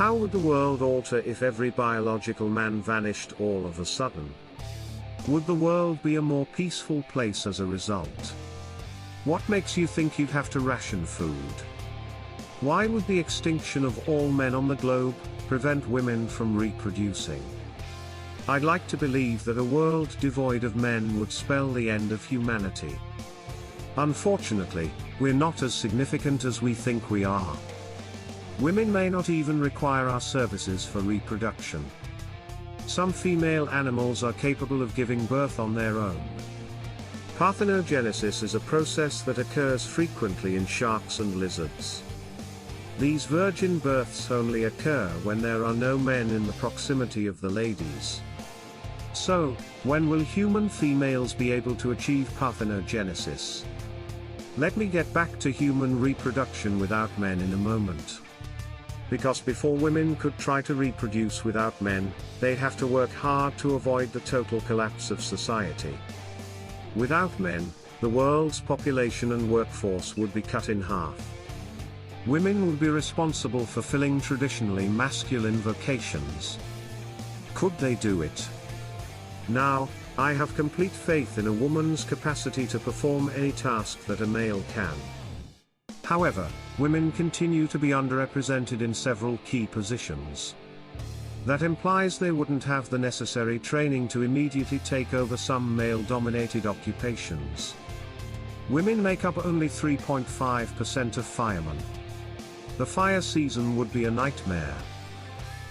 How would the world alter if every biological man vanished all of a sudden? Would the world be a more peaceful place as a result? What makes you think you'd have to ration food? Why would the extinction of all men on the globe prevent women from reproducing? I'd like to believe that a world devoid of men would spell the end of humanity. Unfortunately, we're not as significant as we think we are. Women may not even require our services for reproduction. Some female animals are capable of giving birth on their own. Parthenogenesis is a process that occurs frequently in sharks and lizards. These virgin births only occur when there are no men in the proximity of the ladies. So, when will human females be able to achieve parthenogenesis? Let me get back to human reproduction without men in a moment. Because before women could try to reproduce without men, they'd have to work hard to avoid the total collapse of society. Without men, the world's population and workforce would be cut in half. Women would be responsible for filling traditionally masculine vocations. Could they do it? Now, I have complete faith in a woman's capacity to perform any task that a male can. However, women continue to be underrepresented in several key positions. That implies they wouldn't have the necessary training to immediately take over some male-dominated occupations. Women make up only 3.5% of firemen. The fire season would be a nightmare.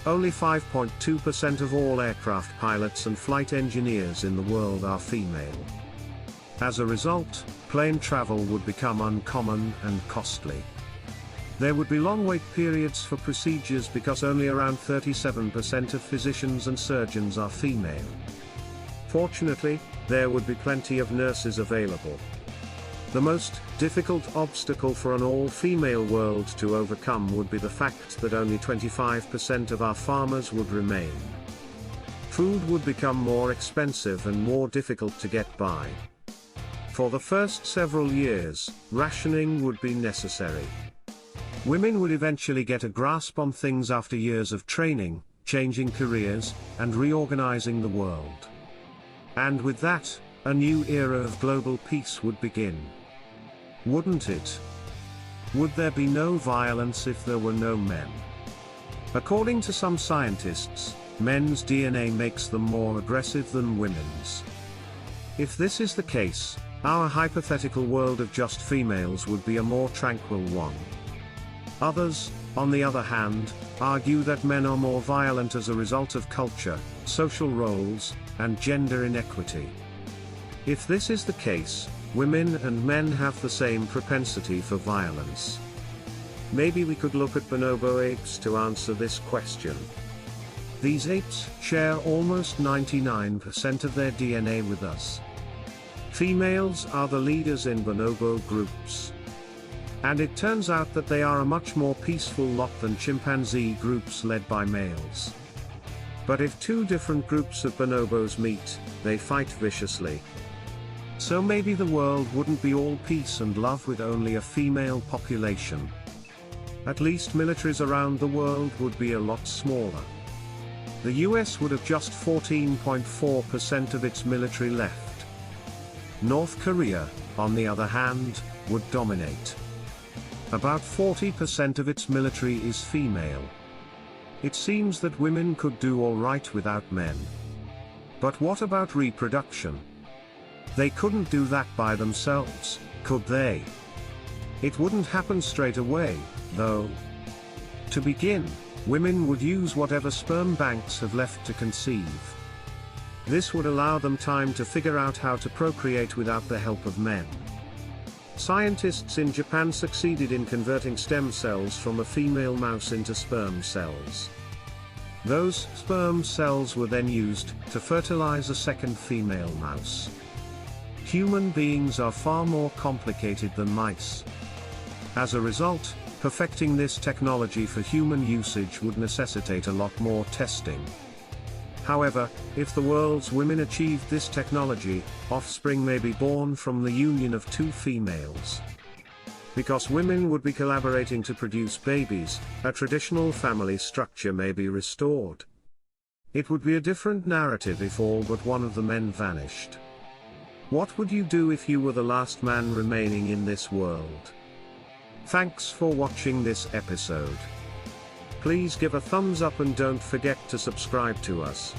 Only 5.2% of all aircraft pilots and flight engineers in the world are female. As a result, plane travel would become uncommon and costly. There would be long wait periods for procedures because only around 37% of physicians and surgeons are female. Fortunately, there would be plenty of nurses available. The most difficult obstacle for an all-female world to overcome would be the fact that only 25% of our farmers would remain. Food would become more expensive and more difficult to get by. For the first several years, rationing would be necessary. Women would eventually get a grasp on things after years of training, changing careers, and reorganizing the world. And with that, a new era of global peace would begin. Wouldn't it? Would there be no violence if there were no men? According to some scientists, men's DNA makes them more aggressive than women's. If this is the case, our hypothetical world of just females would be a more tranquil one. Others, on the other hand, argue that men are more violent as a result of culture, social roles, and gender inequity. If this is the case, women and men have the same propensity for violence. Maybe we could look at bonobo apes to answer this question. These apes share almost 99% of their DNA with us. Females are the leaders in bonobo groups. And it turns out that they are a much more peaceful lot than chimpanzee groups led by males. But if two different groups of bonobos meet, they fight viciously. So maybe the world wouldn't be all peace and love with only a female population. At least militaries around the world would be a lot smaller. The US would have just 14.4% of its military left. North Korea, on the other hand, would dominate. About 40% of its military is female. It seems that women could do all right without men. But what about reproduction? They couldn't do that by themselves, could they? It wouldn't happen straight away, though. To begin, women would use whatever sperm banks have left to conceive. This would allow them time to figure out how to procreate without the help of men. Scientists in Japan succeeded in converting stem cells from a female mouse into sperm cells. Those sperm cells were then used to fertilize a second female mouse. Human beings are far more complicated than mice. As a result, perfecting this technology for human usage would necessitate a lot more testing. However, if the world's women achieved this technology, offspring may be born from the union of two females. Because women would be collaborating to produce babies, a traditional family structure may be restored. It would be a different narrative if all but one of the men vanished. What would you do if you were the last man remaining in this world? Thanks for watching this episode. Please give a thumbs up and don't forget to subscribe to us.